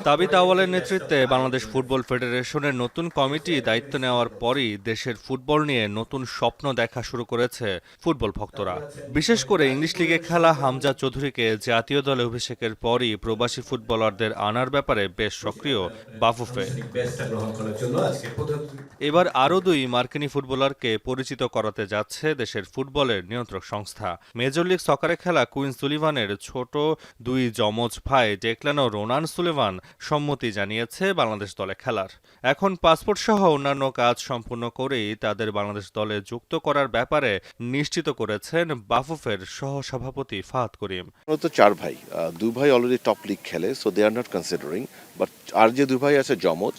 তাবিথ আউয়ালের নেতৃত্বে বাংলাদেশ ফুটবল ফেডারেশনের নতুন কমিটি দায়িত্ব নেওয়ার পরই দেশের ফুটবল নিয়ে নতুন স্বপ্ন দেখা শুরু করেছে ফুটবল ভক্তরা। বিশেষ করে ইংলিশ লিগে খেলা হামজা চৌধুরীকে জাতীয় দলে অভিষেকের পরই প্রবাসী ফুটবলারদের আনার ব্যাপারে বেশ সক্রিয় বাফুফে। এবার আরও দুই মার্কিনী ফুটবলারকে পরিচিত করাতে যাচ্ছে দেশের ফুটবলের নিয়ন্ত্রক সংস্থা। মেজর লিগ সকারে খেলা কুইন সুলিভানের ছোট দুই যমজ ভাই ডেকলান ও রোনান সুলিভান সম্মতি জানিয়েছে বাংলাদেশ দলে খেলার। এখন পাসপোর্ট সহ অন্যান্য কাজ সম্পূর্ণ করেই তাদের বাংলাদেশ দলে যুক্ত করার ব্যাপারে নিশ্চিত করেছেন বাফুফের সহসভাপতি ফাহাদ করিম। তো চার ভাই, দুই ভাই অলরেডি টপ লিগ খেলে, so they are not considering, but আর যে দুই ভাই আছে যমজ,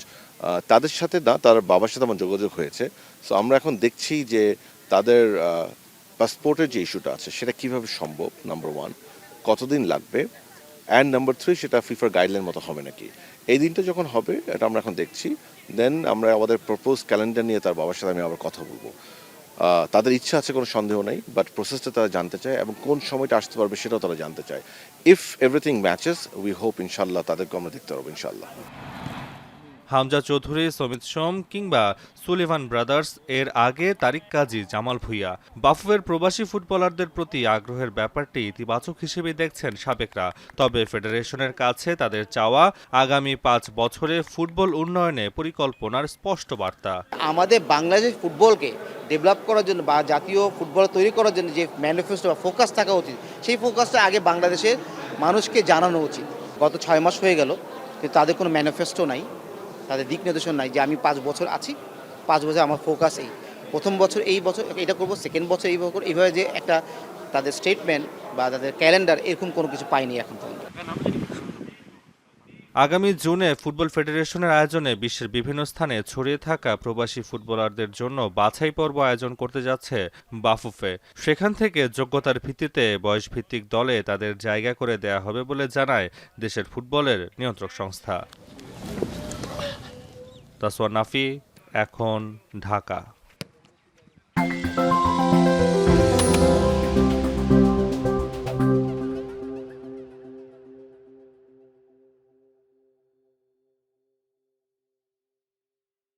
তাদের সাথে না, তার বাবার সাথে আমার যোগাযোগ হয়েছে। সো আমরা এখন দেখছি যে তাদের পাসপোর্টের যে ইস্যুটা আছে সেটা কিভাবে সম্ভব, নাম্বার ওয়ান, কতদিন লাগবে, অ্যান্ড নাম্বার থ্রি, সেটা ফিফার গাইডলাইন মতো হবে নাকি। এই দিনটা যখন হবে এটা আমরা এখন দেখছি, দেন আমরা আমাদের প্রপোজ ক্যালেন্ডার নিয়ে তার বাবার সাথে আমি আবার কথা বলবো। তাদের ইচ্ছা আছে, কোনো সন্দেহ নেই, বাট প্রসেসটা তারা জানতে চায় এবং কোন সময়টা আসতে পারবে সেটাও তারা জানতে চায়। If everything matches, we hope ইনশাল্লাহ তাদেরকে আমরা দেখতে পারবো ইনশাল্লাহ। হামজা চৌধুরী, সমিত সোম কিংবা সুলিভান ব্রাদার্স এর আগে তারিক কাজী, জামাল ভুঁইয়া। বাফুফের প্রবাসী ফুটবলারদের প্রতি আগ্রহের ব্যাপারটি ইতিবাচক হিসেবেই দেখছেন সাবেকরা। তবে ফেডারেশনের কাছে তাদের চাওয়া আগামী 5 বছরে ফুটবল উন্নয়নে পরিকল্পনার স্পষ্ট বার্তা। আমাদের বাংলাদেশ ফুটবলকে ডেভেলপ করার জন্য বা জাতীয় ফুটবল তৈরি করার জন্য যে ম্যানিফেস্টো বা ফোকাস থাকা উচিত, সেই ফোকাসটা আগে বাংলাদেশের মানুষকে জানানো উচিত। গত 6 মাস হয়ে গেল, কিন্তু তাদের কোনো ম্যানিফেস্টো নাই, তাদের দিক নির্দেশন নাই যে আমি 5 বছর আছি, 5 বছর আমার ফোকাস এই, প্রথম বছর এই বছর এটা করবো, সেকেন্ড বছর এই বছর, এইভাবে যে একটা তাদের স্টেটমেন্ট বা তাদের ক্যালেন্ডার, এরকম কোনো কিছু পাইনি এখন পর্যন্ত। আগামী জুনে ফুটবল ফেডারেশনের আয়োজনে বিশ্বের বিভিন্ন স্থানে ছড়িয়ে থাকা প্রবাসী ফুটবলারদের জন্য বাছাই পর্ব আয়োজন করতে যাচ্ছে বাফুফে। সেখান থেকে যোগ্যতার ভিত্তিতে বয়সভিত্তিক দলে তাদের জায়গা করে দেয়া হবে বলে জানায় দেশের ফুটবলের নিয়ন্ত্রক সংস্থা। তাসওয়া নাফি, এখন, ঢাকা।